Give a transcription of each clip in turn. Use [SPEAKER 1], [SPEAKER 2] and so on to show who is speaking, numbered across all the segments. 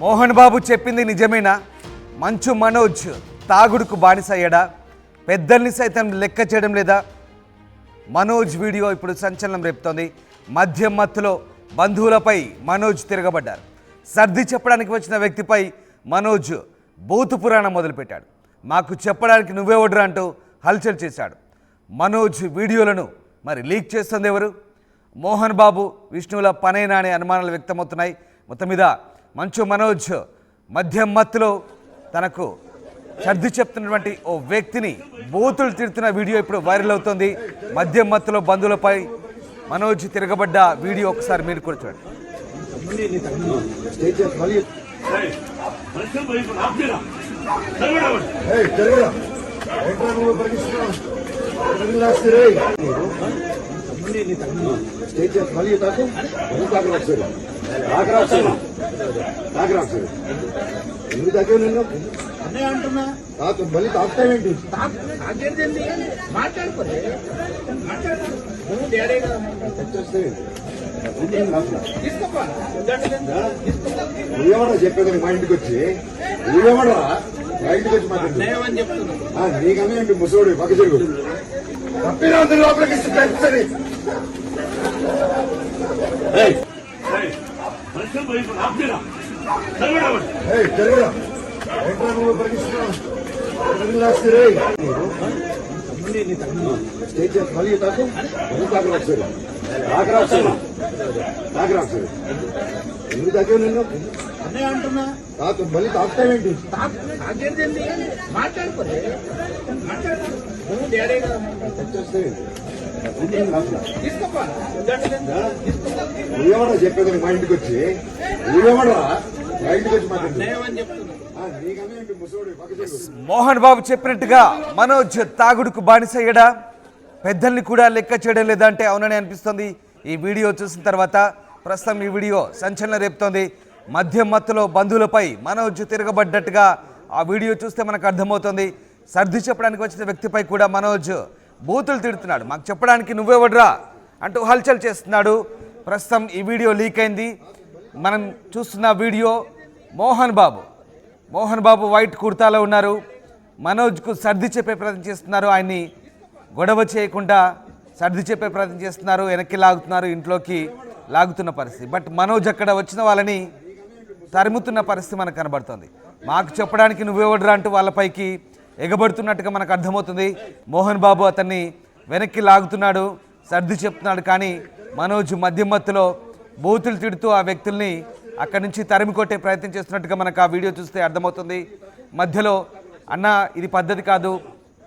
[SPEAKER 1] మోహన్ బాబు చెప్పింది నిజమేనా? మంచు మనోజ్ తాగుడుకు బానిసయ్యాడా? పెద్దల్ని సైతం లెక్క చేయడం లేదా? మనోజ్ వీడియో ఇప్పుడు సంచలనం రేపుతోంది. మద్యం మత్తులో బంధువులపై మనోజ్ తిరగబడ్డారు. సర్ది చెప్పడానికి వచ్చిన వ్యక్తిపై మనోజ్ బూతు పురాణం మొదలుపెట్టాడు. మాకు చెప్పడానికి నువ్వెవడ్రా అంటూ హల్చల్ చేశాడు. మనోజ్ వీడియోలను మరి లీక్ చేస్తుంది ఎవరు? మోహన్ బాబు విష్ణువుల పనేనా అనే అనుమానాలు వ్యక్తమవుతున్నాయి. మొత్తం మీద మంచు మనోజ్ మద్యం మత్తులో తనకు సర్ది చెప్తున్నటువంటి ఓ వ్యక్తిని బూతులు తిడుతున్న వీడియో ఇప్పుడు వైరల్ అవుతుంది. మద్యం మత్తులో బంధువులపై మనోజ్ తిరగబడ్డ వీడియో ఒకసారి మీరు కూడా చూడండి.
[SPEAKER 2] అంటున్నా మళ్ళీ తాగుతావేంటి? మాట్లాడుకోలే నువ్వేమన్నా చెప్పేది మా ఇంటికి వచ్చి నువ్వేమన్నా మా ఇంటికి వచ్చి మాట్లాడు. నీకన్నా ఏంటి ముసోడు పక్క చెరుగు తప్పిన లోపలికి ఇస్తుంది. మళ్ళీ తాకు ఎందుకు తాకే నిన్ను అంటున్నా మళ్ళీ తాగుతావేంటి? మాట్లాడుకోలే నువ్వేమన్నా చెప్పేది మా ఇంటికి వచ్చి నువ్వేమన్నా మా ఇంటికి వచ్చి మాట్లాడు.
[SPEAKER 1] మోహన్ బాబు చెప్పినట్టుగా మనోజ్ తాగుడుకు బానిసయ్యడా? పెద్దల్ని కూడా లెక్క చేయడం లేదా అంటే అవునని అనిపిస్తుంది ఈ వీడియో చూసిన తర్వాత. ప్రస్తుతం ఈ వీడియో సంచలనం రేపుతోంది. మద్యం మత్తులో బంధువులపై మనోజ్ తిరగబడ్డట్టుగా ఆ వీడియో చూస్తే మనకు అర్థమవుతుంది. సర్ది చెప్పడానికి వచ్చిన వ్యక్తిపై కూడా మనోజ్ బూతులు తిడుతున్నాడు. మాకు చెప్పడానికి నువ్వెవడ్రా అంటూ హల్చల్ చేస్తున్నాడు. ప్రస్తుతం ఈ వీడియో లీక్ అయింది. మనం చూస్తున్న వీడియో మోహన్ బాబు వైట్ కుర్తాలో ఉన్నారు. మనోజ్కు సర్ది చెప్పే ప్రయత్నం చేస్తున్నారు. ఆయన్ని గొడవ చేయకుండా సర్ది చెప్పే ప్రయత్నం చేస్తున్నారు. వెనక్కి లాగుతున్నారు, ఇంట్లోకి లాగుతున్న పరిస్థితి. బట్ మనోజ్ అక్కడ వచ్చిన వాళ్ళని తరుముతున్న పరిస్థితి మనకు కనబడుతుంది. మాకు చెప్పడానికి నువ్వెవడ్రా అంటూ వాళ్ళపైకి ఎగబడుతున్నట్టుగా మనకు అర్థమవుతుంది. మోహన్ బాబు అతన్ని వెనక్కి లాగుతున్నాడు, సర్ది చెప్తున్నాడు. కానీ మనోజ్ మద్యం మత్తులో బూతులు తిడుతూ ఆ వ్యక్తుల్ని అక్కడి నుంచి తరిమి కొట్టే ప్రయత్నం చేస్తున్నట్టుగా మనకు ఆ వీడియో చూస్తే అర్థమవుతుంది. మధ్యలో అన్న ఇది పద్ధతి కాదు,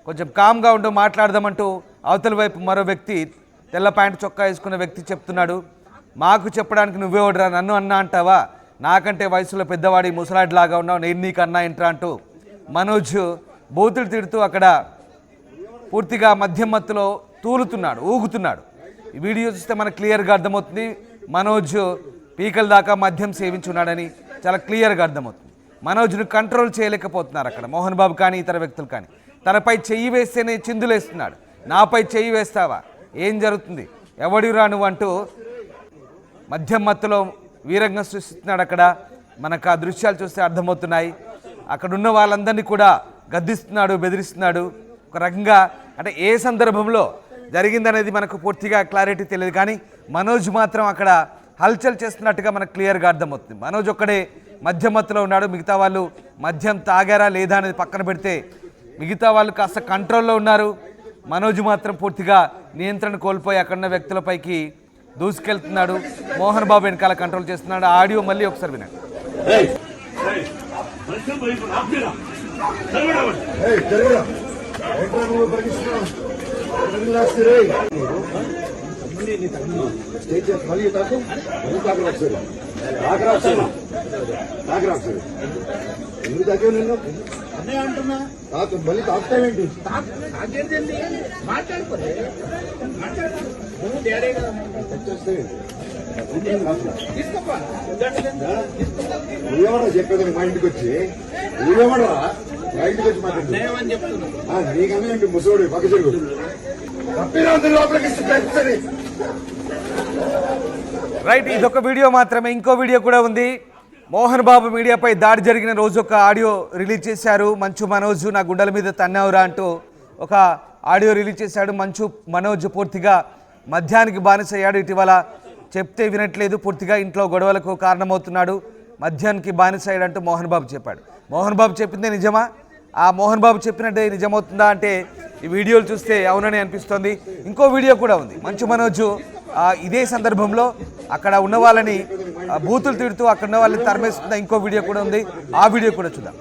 [SPEAKER 1] కొంచెం కామ్గా ఉంటూ మాట్లాడదామంటూ అవతల వైపు మరో వ్యక్తి తెల్ల ప్యాంటు చొక్కా వేసుకున్న వ్యక్తి చెప్తున్నాడు. మాకు చెప్పడానికి నువ్వెవడ్రా, నన్ను అన్న అంటావా? నాకంటే వయసులో పెద్దవాడి ముసలాడిలాగా ఉన్నావు, నేను నీకు అన్నా ఏంట్రా అంటూ మనోజ్ బూతులు తిడుతూ అక్కడ పూర్తిగా మద్యం మత్తులో తూలుతున్నాడు, ఊగుతున్నాడు. ఈ వీడియో చూస్తే మనకు క్లియర్గా అర్థమవుతుంది. మనోజ్ పీకల దాకా మద్యం సేవించున్నాడని చాలా క్లియర్గా అర్థమవుతుంది. మనోజ్ను కంట్రోల్ చేయలేకపోతున్నారు అక్కడ మోహన్ బాబు కానీ ఇతర వ్యక్తులు కానీ. తనపై చెయ్యి వేస్తేనే చిందులేస్తున్నాడు. నాపై చెయ్యి వేస్తావా, ఏం జరుగుతుంది, ఎవడిరా నువ్వు అంటూ మద్యం మత్తులో వీరంగం సృష్టిస్తున్నాడు. అక్కడ మనకు ఆ దృశ్యాలు చూస్తే అర్థమవుతున్నాయి. అక్కడ ఉన్న వాళ్ళందరినీ కూడా గద్దిస్తున్నాడు, బెదిరిస్తున్నాడు. ఒక రకంగా అంటే ఏ సందర్భంలో జరిగిందనేది మనకు పూర్తిగా క్లారిటీ తెలియదు. కానీ మనోజ్ మాత్రం అక్కడ హల్చల్ చేస్తున్నట్టుగా మనకు క్లియర్గా అర్థమవుతుంది. మనోజ్ ఒక్కడే మద్యం మత్తులో ఉన్నాడు. మిగతా వాళ్ళు మద్యం తాగారా లేదా అనేది పక్కన పెడితే మిగతా వాళ్ళు కాస్త కంట్రోల్లో ఉన్నారు. మనోజ్ మాత్రం పూర్తిగా నియంత్రణ కోల్పోయి అక్కడున్న వ్యక్తులపైకి దూసుకెళ్తున్నాడు. మోహన్ బాబు వెనకాల కంట్రోల్ చేస్తున్నాడు. ఆడియో మళ్ళీ ఒకసారి వినండి.
[SPEAKER 2] మళ్ళీ తాకు ఎందుకు తాకే నిన్ను అంటున్నా మళ్ళీ తాగుతావేంటి? మాట్లాడుకోలే నువ్వేమన్నా చెప్పేది మా ఇంటికి వచ్చి నువ్వేమన్నా మా ఇంటికి వచ్చి మాట్లాడు. నీకన్నా ఏంటి ముసోడు పక్క చెరుగు తప్పిన లోపలికి
[SPEAKER 1] రైట్, ఇదొక వీడియో మాత్రమే. ఇంకో వీడియో కూడా ఉంది. మోహన్ బాబు మీడియాపై దాడి జరిగిన రోజు ఒక ఆడియో రిలీజ్ చేశారు. మంచు మనోజ్ నా గుండెల మీద తన్నావురా అంటూ ఒక ఆడియో రిలీజ్ చేశాడు. మంచు మనోజ్ పూర్తిగా మద్యానికి బానిసయ్యాడు. ఇటీవల చెప్తే వినట్లేదు, పూర్తిగా ఇంట్లో గొడవలకు కారణమవుతున్నాడు, మద్యానికి బానిసయ్యాడంటూ మోహన్ బాబు చెప్పాడు. మోహన్ బాబు చెప్పిందే నిజమా? ఆ మోహన్ బాబు చెప్పినట్టే నిజమవుతుందా అంటే ఈ వీడియోలు చూస్తే అవునని అనిపిస్తోంది. ఇంకో వీడియో కూడా ఉంది. మంచు మనోజ్ ఇదే సందర్భంలో అక్కడ ఉన్న వాళ్ళని బూతులు తిడుతూ అక్కడ ఉన్న వాళ్ళని తరిమేస్తున్న ఇంకో వీడియో కూడా ఉంది. ఆ వీడియో కూడా చూద్దాం.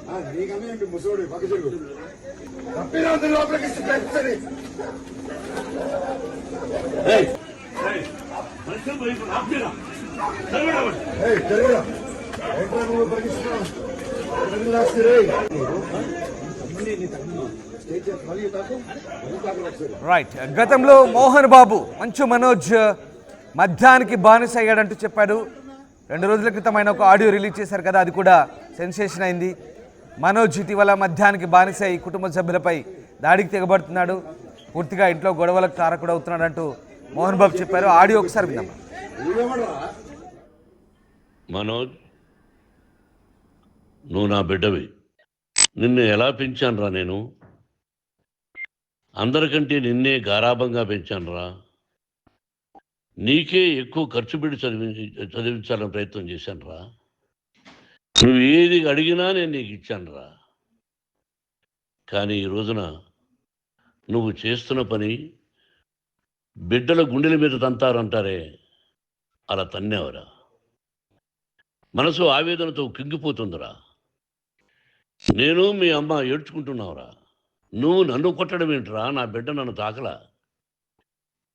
[SPEAKER 1] రైట్, గతంలో మోహన్ బాబు మంచు మనోజ్ మద్యానికి బానిస అయ్యాడంటూ చెప్పాడు. 2 రోజుల క్రితం ఆయన ఒక ఆడియో రిలీజ్ చేశారు కదా, అది కూడా సెన్సేషన్ అయింది. మనోజ్ ఇటీవల మద్యానికి బానిస అయి కుటుంబ సభ్యులపై దాడికి తెగబడుతున్నాడు, పూర్తిగా ఇంట్లో గొడవలకు కారకుడు అవుతున్నాడు అంటూ మోహన్ బాబు చెప్పారు. ఆడియో ఒకసారి విన్నాం.
[SPEAKER 3] మనోజ్, నువ్వు నా బిడ్డవి. నిన్ను ఎలా పెంచానురా నేను? అందరికంటే నిన్నే గారాభంగా పెంచానురా. నీకే ఎక్కువ ఖర్చు పెట్టి చదివించాలని ప్రయత్నం చేశానురా. నువ్వు ఏది అడిగినా నేను నీకు ఇచ్చానురా. కానీ ఈ రోజున నువ్వు చేస్తున్న పని బిడ్డల గుండెల మీద తంతారంటారే, అలా తన్నావురా. మనసు ఆవేదనతో కింగిపోతుందిరా. నేను మీ అమ్మ ఏడ్చుకుంటున్నావురా. నువ్వు నన్ను కొట్టడం ఏంట్రా? నా బిడ్డ నన్ను తాకలా.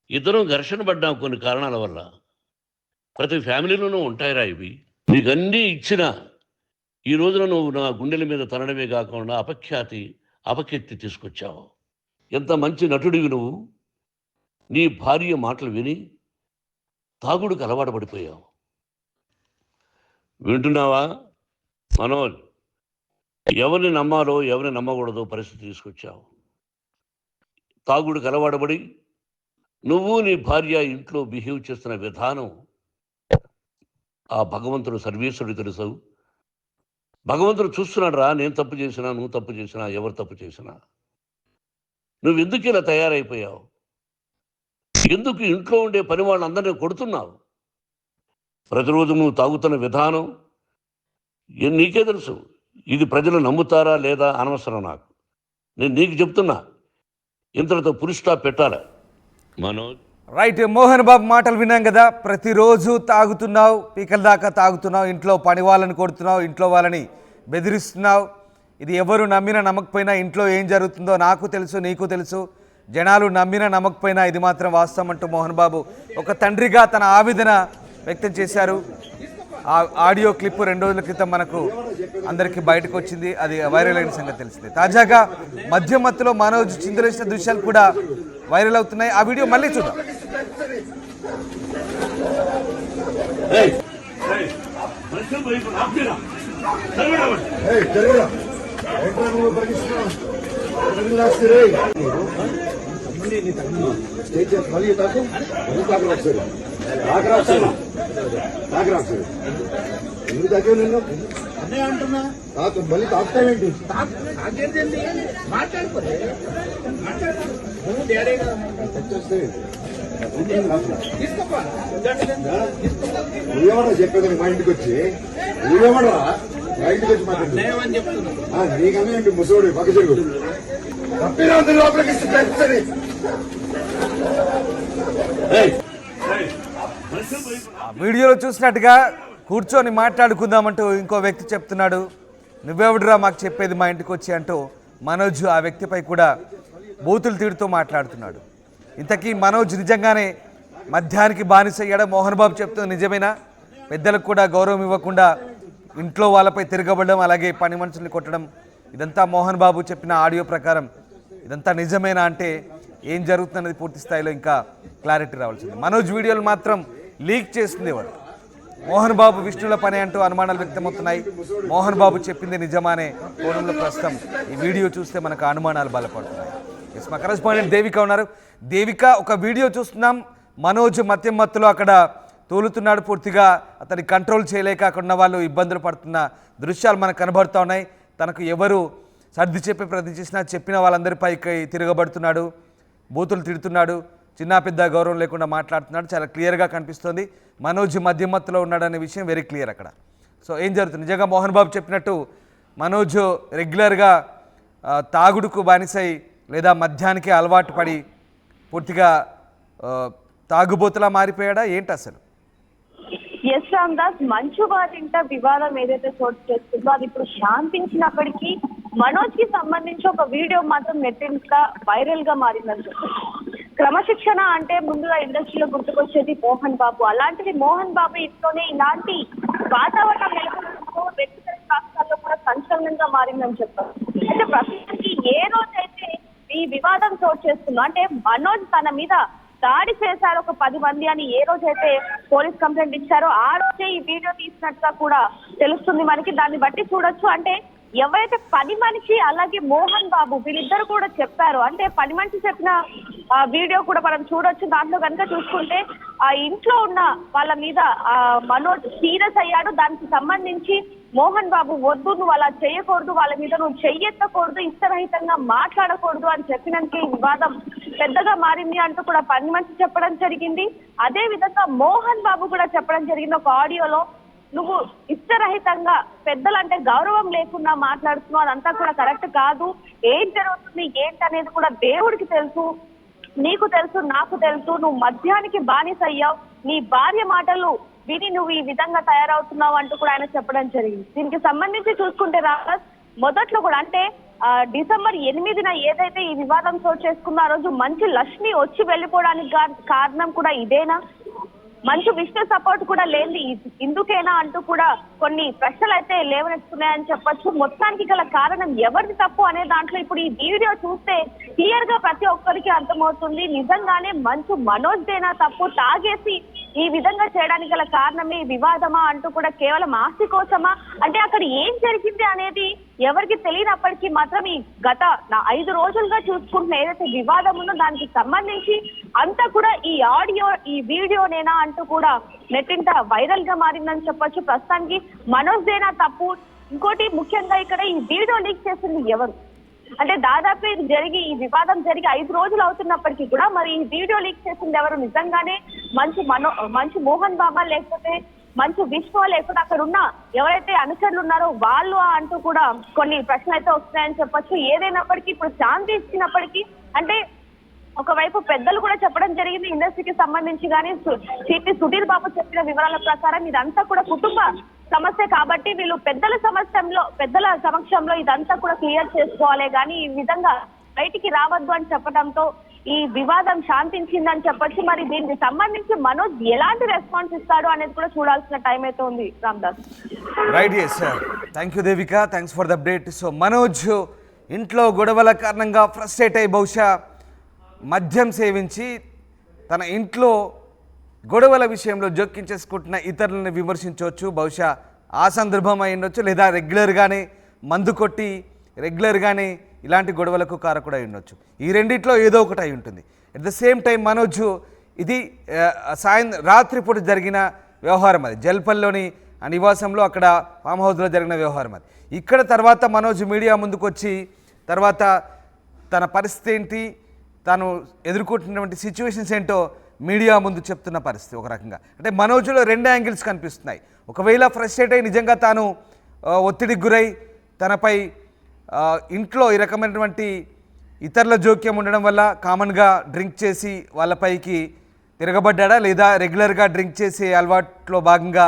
[SPEAKER 3] ఇద్దరం ఘర్షణ పడ్డాం కొన్ని కారణాల వల్ల. ప్రతి ఫ్యామిలీలోనూ ఉంటాయిరా ఇవి. నీకన్నీ ఇచ్చినా ఈ రోజున నువ్వు నా గుండెల మీద తనడమే కాకుండా అపకీర్తి తీసుకొచ్చావు. ఎంత మంచి నటుడివి నువ్వు. నీ భార్య మాటలు విని తాగుడికి అలవాటు పడిపోయావు. వింటున్నావా మనోజ్? ఎవరిని నమ్మాలో ఎవరిని నమ్మకూడదో పరిస్థితి తీసుకొచ్చావు. తాగుడికి అలవాటుపడి నువ్వు నీ భార్య ఇంట్లో బిహేవ్ చేస్తున్న విధానం ఆ భగవంతుడు సర్వేశ్వరుడు తెలుసు. భగవంతుడు చూస్తున్నాడు రా. నేను తప్పు చేసినా, నువ్వు తప్పు చేసినా, ఎవరు తప్పు చేసినా. నువ్వు ఎందుకు ఇలా తయారైపోయావు? ఎందుకు ఇంట్లో ఉండే పని వాళ్ళందరినీ కొడుతున్నావు? ప్రతిరోజు నువ్వు తాగుతున్న విధానం నీకే తెలుసు. ఇది ప్రజలు నమ్ముతారా లేదా అనవసరం నాకు. నేను నీకు చెప్తున్నా, ఇంతటితో ఫుల్ స్టాప్ పెట్టాలి మనోజ్.
[SPEAKER 1] రైట్, మోహన్ బాబు మాటలు విన్నాం కదా. ప్రతిరోజు తాగుతున్నావు, పీకల దాకా తాగుతున్నావు, ఇంట్లో పని వాళ్ళని కొడుతున్నావు, ఇంట్లో వాళ్ళని బెదిరిస్తున్నావు. ఇది ఎవరు నమ్మినా నమ్మకపోయినా ఇంట్లో ఏం జరుగుతుందో నాకు తెలుసు, నీకు తెలుసు. జనాలు నమ్మినా నమ్మకపోయినా ఇది మాత్రం వాస్తవం అంటూ మోహన్ బాబు ఒక తండ్రిగా తన ఆవేదన వ్యక్తం చేశారు. ఆ ఆడియో క్లిప్ 2 రోజుల క్రితం మనకు అందరికీ బయటకు వచ్చింది. అది వైరల్ అయిన సంగతి తెలిసింది. తాజాగా మద్యం మత్తులో మనోజ్ చిందులేసిన దృశ్యాలు కూడా వైరల్ అవుతున్నాయి. ఆ వీడియో మళ్ళీ చూద్దాం.
[SPEAKER 2] ఎందుకు తాకే నిన్ను అంటున్నా? మళ్ళీ తాకుతావేంటి? నువ్వేమన్నా చెప్పేది మా ఇంటికి వచ్చి? నువ్వేమన్నా మా ఇంటికి వచ్చి మాట్లాడు. నీకన్నా ఏంటి ముసోడు పక్క చెరుగు తప్పిన లోపలికి ఇస్తుంది.
[SPEAKER 1] వీడియోలో చూసినట్టుగా కూర్చొని మాట్లాడుకుందామంటూ ఇంకో వ్యక్తి చెప్తున్నాడు. నువ్వెవడురా మాకు చెప్పేది మా ఇంటికి వచ్చి అంటూ మనోజ్ ఆ వ్యక్తిపై కూడా బూతులు తిడుతూ మాట్లాడుతున్నాడు. ఇంతకీ మనోజ్ నిజంగానే మద్యానికి బానిస అయ్యాడా? మోహన్ బాబు చెప్తుంది నిజమేనా? పెద్దలకు కూడా గౌరవం ఇవ్వకుండా ఇంట్లో వాళ్ళపై తిరగబడడం, అలాగే పని మనుషుల్ని కొట్టడం, ఇదంతా మోహన్ బాబు చెప్పిన ఆడియో ప్రకారం ఇదంతా నిజమేనా అంటే ఏం జరుగుతుందన్నది పూర్తి స్థాయిలో ఇంకా క్లారిటీ రావాల్సింది. మనోజ్ వీడియోలు మాత్రం లీక్ చేస్తుంది ఎవరు? మోహన్ బాబు విష్ణుల పని అంటూ అనుమానాలు వ్యక్తమవుతున్నాయి. మోహన్ బాబు చెప్పింది నిజమానే కోణంలో ప్రస్తుతం ఈ వీడియో చూస్తే మనకు అనుమానాలు బలపడుతున్నాయి. మా కరెస్పాండెంట్ దేవిక ఉన్నారు. దేవిక, ఒక వీడియో చూస్తున్నాం. మనోజ్ మద్యం మత్తులో అక్కడ తూలుతున్నాడు. పూర్తిగా అతని కంట్రోల్ చేయలేక అక్కడ ఉన్న వాళ్ళు ఇబ్బందులు పడుతున్న దృశ్యాలు మనకు కనబడుతూ ఉన్నాయి. తనకు ఎవరు సర్ది చెప్పే ప్రయత్నం చేసినా చెప్పిన వాళ్ళందరిపైకి తిరగబడుతున్నాడు, బూతులు తిడుతున్నాడు, చిన్న పెద్ద గౌరవం లేకుండా మాట్లాడుతున్నాడు. చాలా క్లియర్గా కనిపిస్తుంది మనోజ్ మధ్యమత్తులో ఉన్నాడనే విషయం వెరీ క్లియర్ అక్కడ. సో ఏం జరుగుతుంది? నిజంగా మోహన్ బాబు చెప్పినట్టు మనోజ్ రెగ్యులర్గా తాగుడుకు బానిసై లేదా మద్యానికి అలవాటు పడి పూర్తిగా తాగుబోతులా మారిపోయాడా ఏంటి అసలు?
[SPEAKER 4] ఎస్ రామ్దాస్, మంచు వారింట వివాదం ఏదైతే చోటు చేస్తుందో అది ఇప్పుడు శాంతించినప్పటికీ మనోజ్ కి సంబంధించి ఒక వీడియో మాత్రం నెట్టింట్లో వైరల్ గా మారిందని చెప్పారు. క్రమశిక్షణ అంటే ముందుగా ఇండస్ట్రీలో గుర్తుకొచ్చేది మోహన్ బాబు. అలాంటిది మోహన్ బాబు ఇంట్లోనే ఇలాంటి వాతావరణం నెలకొనడంతో వ్యక్తిగత రాష్ట్రాల్లో కూడా సంచలనంగా మారిందని చెప్పారు. అంటే ప్రస్తుతానికి ఏ రోజైతే ఈ వివాదం చోటు చేస్తుందో, అంటే మనోజ్ తన మీద దాడి చేశారు ఒక 10 మంది అని ఏ రోజైతే పోలీస్ కంప్లైంట్ ఇచ్చారో ఆ రోజే ఈ వీడియో తీసినట్టుగా కూడా తెలుస్తుంది మనకి. దాన్ని బట్టి చూడొచ్చు, అంటే ఎవరైతే పని మనిషి అలాగే మోహన్ బాబు వీళ్ళిద్దరు కూడా చెప్పారు. అంటే పని మనిషి చెప్పిన వీడియో కూడా మనం చూడొచ్చు. దాంట్లో కనుక చూసుకుంటే ఆ ఇంట్లో ఉన్న వాళ్ళ మీద మనోజ్ సీరియస్ అయ్యాడు. దానికి సంబంధించి మోహన్ బాబు వద్దు, నువ్వు అలా చేయకూడదు, వాళ్ళ మీద నువ్వు చెయ్యెత్తకూడదు, ఇష్టరహితంగా మాట్లాడకూడదు అని చెప్పినందుకే ఈ వివాదం పెద్దగా మారింది అంటూ కూడా పని మనిషి చెప్పడం జరిగింది. అదే విధంగా మోహన్ బాబు కూడా చెప్పడం జరిగింది ఒక ఆడియోలో, నువ్వు ఇష్టరహితంగా పెద్దలంటే గౌరవం లేకుండా మాట్లాడుతున్నావు, అదంతా కూడా కరెక్ట్ కాదు, ఏం జరుగుతుంది ఏంటనేది కూడా దేవుడికి తెలుసు, నీకు తెలుసు, నాకు తెలుసు, నువ్వు మద్యానికి బానిస అయ్యావు, నీ భార్య మాటలు విని నువ్వు ఈ విధంగా తయారవుతున్నావు అంటూ కూడా ఆయన చెప్పడం జరిగింది. దీనికి సంబంధించి చూసుకుంటే రాజ్ మొదట్లో కూడా, అంటే డిసెంబర్ 8న ఏదైతే ఈ వివాదం చోటు చేసుకున్న ఆ రోజు మంచు లక్ష్మి వచ్చి వెళ్ళిపోవడానికి కారణం కూడా ఇదేనా, మంచు విష్ణు సపోర్ట్ కూడా లేని ఇందుకేనా అంటూ కూడా కొన్ని ప్రశ్నలు అయితే లేవనెత్తున్నాయని చెప్పొచ్చు. మొత్తానికి గల కారణం ఎవరిది తప్పు అనే దాంట్లో ఇప్పుడు ఈ వీడియో చూస్తే క్లియర్ గా ప్రతి ఒక్కరికి అర్థమవుతుంది. నిజంగానే మంచు మనోజ్దేనా తప్పు, తాగేసి ఈ విధంగా చేయడానికి గల కారణమే వివాదమా అంటూ కూడా కేవలం ఆస్తి కోసమా, అంటే అక్కడ ఏం జరిగింది అనేది ఎవరికి తెలియనప్పటికీ మాత్రం ఈ గత 5 రోజులుగా చూసుకుంటున్న ఏదైతే వివాదం ఉందో దానికి సంబంధించి అంతా కూడా ఈ ఆడియో ఈ వీడియోనేనా అంటూ కూడా నెట్టింట వైరల్ గా మారిందని చెప్పొచ్చు. ప్రస్తుతానికి మనోజ్దేనా తప్పు. ఇంకోటి ముఖ్యంగా ఇక్కడ ఈ వీడియో లీక్ చేసింది ఎవరు, అంటే దాదాపు ఇది జరిగి ఈ వివాదం జరిగి 5 రోజులు అవుతున్నప్పటికీ కూడా మరి ఈ వీడియో లీక్ చేసింది ఎవరు? నిజంగానే మంచు మోహన్ బాబా, లేకపోతే మంచు విష్ణు, లేకపోతే అక్కడ ఉన్న ఎవరైతే అనుచరులు ఉన్నారో వాళ్ళు అంటూ కూడా కొన్ని ప్రశ్నలు అయితే వస్తున్నాయని చెప్పొచ్చు. ఏదైనప్పటికీ ఇప్పుడు శాంతి ఇచ్చినప్పటికీ, అంటే ఒకవైపు పెద్దలు కూడా చెప్పడం జరిగింది ఇండస్ట్రీకి సంబంధించి, కానీ సిపి సుధీర్ బాబు చెప్పిన వివరాల ప్రకారం ఇదంతా కూడా కుటుంబ సమస్య కాబట్టి వీళ్ళు పెద్దల సమక్షంలో ఇదంతా కూడా క్లియర్ చేసుకోవాలి, కానీ ఈ విధంగా బయటికి రావద్దు అని చెప్పడంతో ఈ వివాదం శాంతించిందని చెప్పొచ్చు. మరి దీనికి సంబంధించి మనోజ్ ఎలాంటి రెస్పాన్స్ ఇస్తాడు అనేది కూడా చూడాల్సిన టైం అయితే ఉంది Ramdas.
[SPEAKER 1] Right, yes sir, thank you Devika, thanks for the update. So Manoj ఇంట్లో గొడవల కారణంగా ఫ్రస్ట్రేట్ అయ్యి బహుశా మద్యం సేవించి తన ఇంట్లో గొడవల విషయంలో జోక్యం చేసుకుంటున్న ఇతరులను విమర్శించవచ్చు. బహుశా ఆ సందర్భం అయి ఉండొచ్చు, లేదా రెగ్యులర్గానే మందు కొట్టి రెగ్యులర్గానే ఇలాంటి గొడవలకు కారకుడు అయి ఉండొచ్చు. ఈ రెండిట్లో ఏదో ఒకటి అయి ఉంటుంది. At the same time Manoj ఇది రాత్రిపూట జరిగిన వ్యవహారం, అది జల్పల్లిలోని ఆ నివాసంలో అక్కడ ఫామ్ హౌస్లో జరిగిన వ్యవహారం అది. ఇక్కడ తర్వాత మనోజ్ మీడియా ముందుకు వచ్చి తర్వాత తన పరిస్థితి ఏంటి, తాను ఎదుర్కొంటున్నటువంటి సిచ్యువేషన్స్ ఏంటో మీడియా ముందు చెప్తున్న పరిస్థితి. ఒక రకంగా అంటే మనోజ్లో 2 యాంగిల్స్ కనిపిస్తున్నాయి. ఒకవేళ ఫ్రస్ట్రేట్ అయి నిజంగా తాను ఒత్తిడికి గురై తనపై ఇంట్లో ఈ రకమైనటువంటి ఇతరుల జోక్యం ఉండడం వల్ల కామన్గా డ్రింక్ చేసి వాళ్ళపైకి తిరగబడ్డా, లేదా రెగ్యులర్గా డ్రింక్ చేసే అలవాట్లో భాగంగా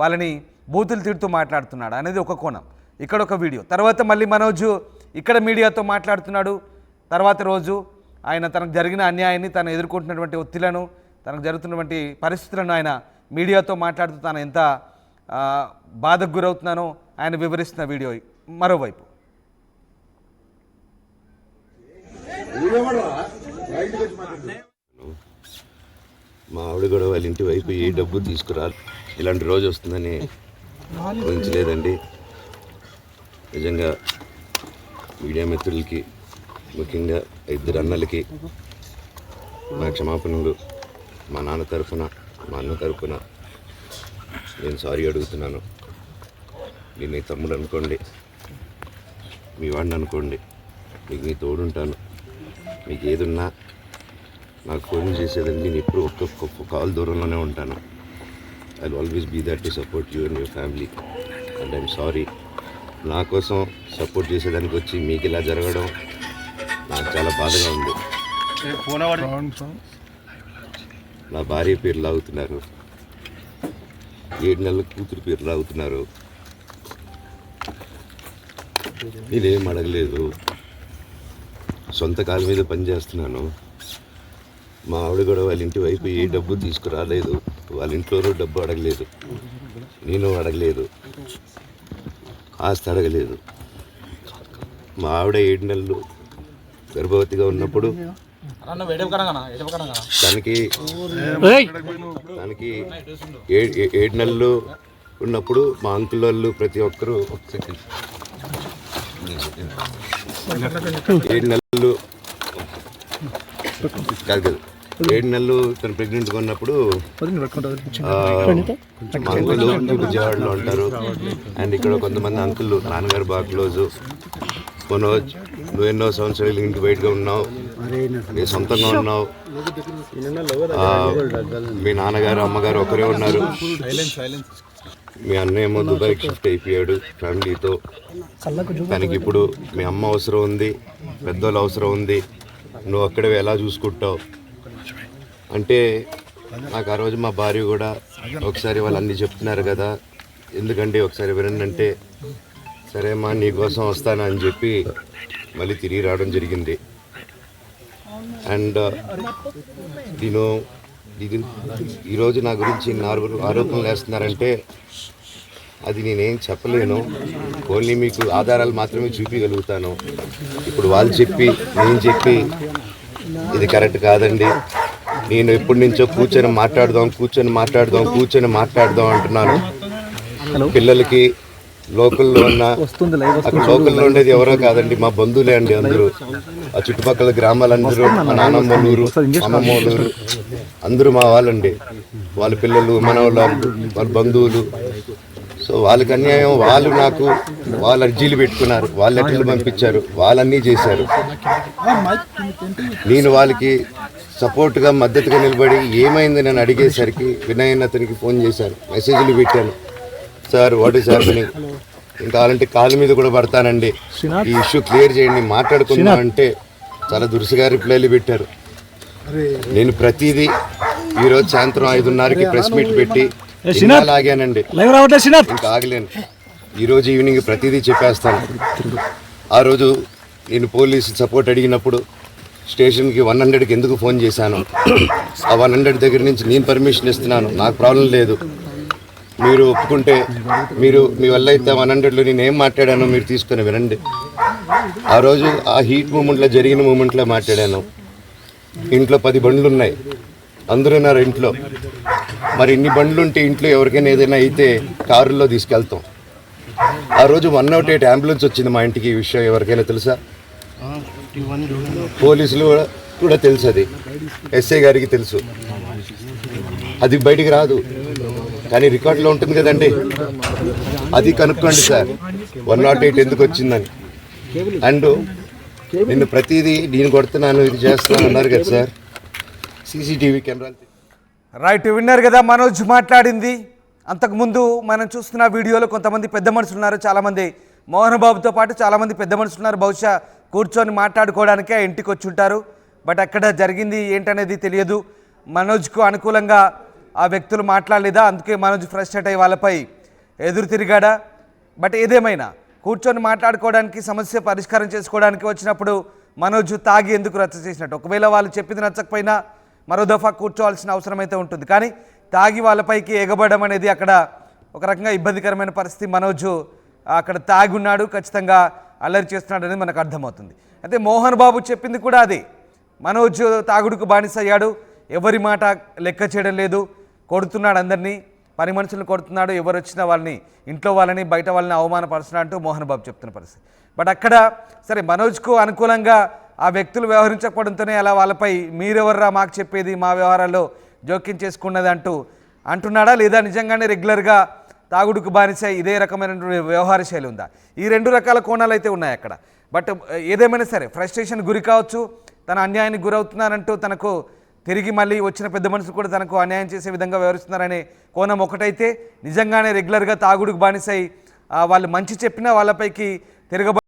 [SPEAKER 1] వాళ్ళని బూతులు తిడుతూ మాట్లాడుతున్నాడు అనేది ఒక కోణం. ఇక్కడ ఒక వీడియో తర్వాత మళ్ళీ మనోజ్ ఇక్కడ మీడియాతో మాట్లాడుతున్నాడు. తర్వాత రోజు ఆయన తనకు జరిగిన అన్యాయాన్ని, తను ఎదుర్కొంటున్నటువంటి ఒత్తిళ్లను, తనకు జరుగుతున్నటువంటి పరిస్థితులను ఆయన మీడియాతో మాట్లాడుతూ తాను ఎంత బాధకు గురవుతున్నానో ఆయన వివరిస్తున్న వీడియో మరోవైపు.
[SPEAKER 5] మా ఆవిడ కూడా వాళ్ళ ఇంటి వైపు ఏ డబ్బు తీసుకురా, ఇలాంటి రోజు వస్తుందని ఊహించలేదండి. నిజంగా మీడియా మిత్రులకి, ముఖ్యంగా 2 అన్నలకి నా క్షమాపణలు. మా నాన్న తరఫున మా అన్న తరపున నేను సారీ అడుగుతున్నాను. నేను నీ తమ్ముడు అనుకోండి, మీ వాడిని అనుకోండి, మీకు మీ తోడుంటాను. మీకు ఏదున్నా నాకు ఫోన్ చేసేదండి. నేను ఎప్పుడు ఒక్క కాల్ దూరంలోనే ఉంటాను. I will always be that to support you and your family. And I'm sorry, నా కోసం సపోర్ట్ చేసేదానికి వచ్చి మీకు ఇలా జరగడం నాకు చాలా బాధగా ఉంది. నా భార్య పేరు లాగుతున్నారు, 7 నెలల కూతురు పేరు లాగుతున్నారు. నేనేం అడగలేదు, సొంత కాళ్ళ మీద పనిచేస్తున్నాను. మా ఆవిడ కూడా వాళ్ళ ఇంటి వైపు ఏ డబ్బు తీసుకురాలేదు, వాళ్ళ ఇంట్లోనూ డబ్బు అడగలేదు, నేను అడగలేదు, ఆస్తి అడగలేదు. మా ఆవిడ 7 నెలలు గర్భవతిగా ఉన్నప్పుడు తనకి 7 నెలలు ఉన్నప్పుడు మా అంకుల్ వాళ్ళు ప్రతి ఒక్కరూ 7 నెలలు కాదు 7 నెలలు తను ప్రెగ్నెంట్గా ఉన్నప్పుడు మా అంకుల్ విజయవాడలో ఉంటారు. అండ్ ఇక్కడ కొంతమంది అంకుల్ నాన్నగారు బాగా క్లోజు. మనోజ్, నువ్వు ఎన్నో సంవత్సరాలు ఇంటి బయటగా ఉన్నావు, నీ సొంతంగా ఉన్నావు. మీ నాన్నగారు అమ్మగారు ఒకరే ఉన్నారు. మీ అన్న ఏమో దుబాయ్కి షిఫ్ట్ అయిపోయాడు ఫ్యామిలీతో. తనకి ఇప్పుడు మీ అమ్మ అవసరం ఉంది, పెద్దోళ్ళు అవసరం ఉంది. నువ్వు అక్కడే ఎలా చూసుకుంటావు అంటే నాకు ఆ రోజు మా భార్య కూడా ఒకసారి వాళ్ళు అన్నీ చెప్తున్నారు కదా, ఎందుకంటే ఒకసారి వినండి అంటే సరే అమ్మా నీకోసం వస్తాను అని చెప్పి మళ్ళీ తిరిగి రావడం జరిగింది. అండ్ నేను ఈరోజు నా గురించి ఆరోపణలు వేస్తున్నారంటే అది నేనేం చెప్పలేను. ఓన్లీ మీకు ఆధారాలు మాత్రమే చూపించగలుగుతాను. ఇప్పుడు వాళ్ళు చెప్పి నేను చెప్పి ఇది కరెక్ట్ కాదండి, నేను ఎప్పటి నుంచో కూర్చొని మాట్లాడదాం అంటున్నాను. పిల్లలకి లోకల్లో ఉన్న అక్కడ లోకల్లో ఉండేది ఎవరో కాదండి, మా బంధువులే అండి అందరూ. ఆ చుట్టుపక్కల గ్రామాలందరూ, మా నాన్నమ్మలూరు, అమ్మమ్మలూరు అందరూ మా వాళ్ళండి. వాళ్ళ పిల్లలు, మనవాళ్ళు, వాళ్ళ బంధువులు. సో వాళ్ళకి అన్యాయం, వాళ్ళు అర్జీలు పెట్టుకున్నారు, వాళ్ళు లెటర్లు పంపించారు, వాళ్ళన్నీ చేశారు. నేను వాళ్ళకి సపోర్ట్గా మద్దతుగా నిలబడి ఏమైంది నేను అడిగేసరికి వినయన్ అతనికి ఫోన్ చేశారు, మెసేజ్లు పెట్టాను. సార్ వాట్ ఈస్ హ్యాపెనింగ్, ఇంకా కావాలంటే కాళ్ళ మీద కూడా పడతానండి, ఈ ఇష్యూ క్లియర్ చేయండి, మాట్లాడుకుందాం అంటే చాలా దురుసుగా రిప్లైలు పెట్టారు. నేను ప్రతిదీ ఈరోజు సాయంత్రం 5:30కి ప్రెస్ మీట్ పెట్టి ఆగానండి, ఇంకా ఆగలేను. ఈరోజు ఈవినింగ్ ప్రతిదీ చెప్పేస్తాను. ఆ రోజు నేను పోలీసు సపోర్ట్ అడిగినప్పుడు స్టేషన్కి 100కి ఎందుకు ఫోన్ చేశాను, ఆ 100 దగ్గర నుంచి నేను పర్మిషన్ ఇస్తున్నాను, నాకు ప్రాబ్లం లేదు, మీరు ఒప్పుకుంటే మీరు మీ వల్ల అయితే 100లో నేను ఏం మాట్లాడానో మీరు తీసుకొని వినండి. ఆ రోజు ఆ హీట్ మూమెంట్లో జరిగిన మూమెంట్లో మాట్లాడాను. ఇంట్లో 10 బండ్లు ఉన్నాయి, అందరూ ఉన్నారు ఇంట్లో. మరి ఇన్ని బండ్లు ఉంటే ఇంట్లో ఎవరికైనా ఏదైనా అయితే కారుల్లో తీసుకెళ్తాం. ఆ రోజు 108 అంబులెన్స్ వచ్చింది మా ఇంటికి. ఈ విషయం ఎవరికైనా తెలుసా? పోలీసులు కూడా తెలుసు, అది ఎస్ఐ గారికి తెలుసు. అది బయటికి రాదు కానీ రికార్డులో ఉంటుంది కదండి, అది కనుక్కోండి సార్ 108 ఎందుకు వచ్చిందని. అండ్ నిన్ను ప్రతిదీ నేను కొడుతున్నాను, ఇది చేస్తున్నాను అన్నారు కదా సార్, సీసీటీవీ కెమెరాలు.
[SPEAKER 1] రైట్, విన్నారు కదా మనోజ్ మాట్లాడింది. అంతకుముందు మనం చూస్తున్న వీడియోలో కొంతమంది పెద్ద మనుషులు ఉన్నారు, చాలామంది మోహన్ బాబుతో పాటు చాలామంది పెద్ద మనుషులు ఉన్నారు. బహుశా కూర్చొని మాట్లాడుకోవడానికే ఇంటికి వచ్చి ఉంటారు. బట్ అక్కడ జరిగింది ఏంటనేది తెలియదు. మనోజ్కు అనుకూలంగా ఆ వ్యక్తులు మాట్లాడలేదా, అందుకే మనోజ్ ఫ్రస్ట్రేట్ అయ్యి వాళ్ళపై ఎదురు తిరిగాడా? బట్ ఏదేమైనా కూర్చొని మాట్లాడుకోవడానికి, సమస్య పరిష్కారం చేసుకోవడానికి వచ్చినప్పుడు మనోజ్ తాగి ఎందుకు రచ్చ చేసినట్టు? ఒకవేళ వాళ్ళు చెప్పింది నచ్చకపోయినా మరో దఫా కూర్చోవాల్సిన అవసరం అయితే ఉంటుంది. కానీ తాగి వాళ్ళపైకి ఎగబడడం అనేది అక్కడ ఒక రకంగా ఇబ్బందికరమైన పరిస్థితి. మనోజ్ అక్కడ తాగి ఉన్నాడు, ఖచ్చితంగా అల్లరి చేస్తున్నాడు అనేది మనకు అర్థమవుతుంది. అయితే మోహన్ బాబు చెప్పింది కూడా అదే, మనోజ్ తాగుడుకు బానిస అయ్యాడు, ఎవరి మాట లెక్క చేయడం లేదు, కొడుతున్నాడు అందరినీ, పని మనుషులను కొడుతున్నాడు, ఎవరు వచ్చినా వాళ్ళని, ఇంట్లో వాళ్ళని బయట వాళ్ళని అవమానపరుస్తున్నాడు అంటూ మోహన్ బాబు చెప్తున్న పరిస్థితి. బట్ అక్కడ సరే మనోజ్కు అనుకూలంగా ఆ వ్యక్తులు వ్యవహరించకపోవడంతోనే అలా వాళ్ళపై మీరెవర్రా మాకు చెప్పేది, మా వ్యవహారాల్లో జోక్యం చేసుకున్నది అంటూ అంటున్నాడా, లేదా నిజంగానే రెగ్యులర్గా తాగుడుకు బానిస ఇదే రకమైనటువంటి వ్యవహార శైలి ఉందా? ఈ 2 రకాల కోణాలు అయితే ఉన్నాయి అక్కడ. బట్ ఏదేమైనా సరే ఫ్రస్ట్రేషన్ గురి కావచ్చు, తన అన్యాయానికి గురవుతున్నారంటూ తనకు తిరిగి మళ్ళీ వచ్చిన పెద్ద మనుషులు కూడా తనకు అన్యాయం చేసే విధంగా వ్యవహరిస్తున్నారనే కోణం ఒకటైతే, నిజంగానే రెగ్యులర్గా తాగుడుకు బానిసై వాళ్ళు మంచి చెప్పినా వాళ్ళపైకి తిరగబ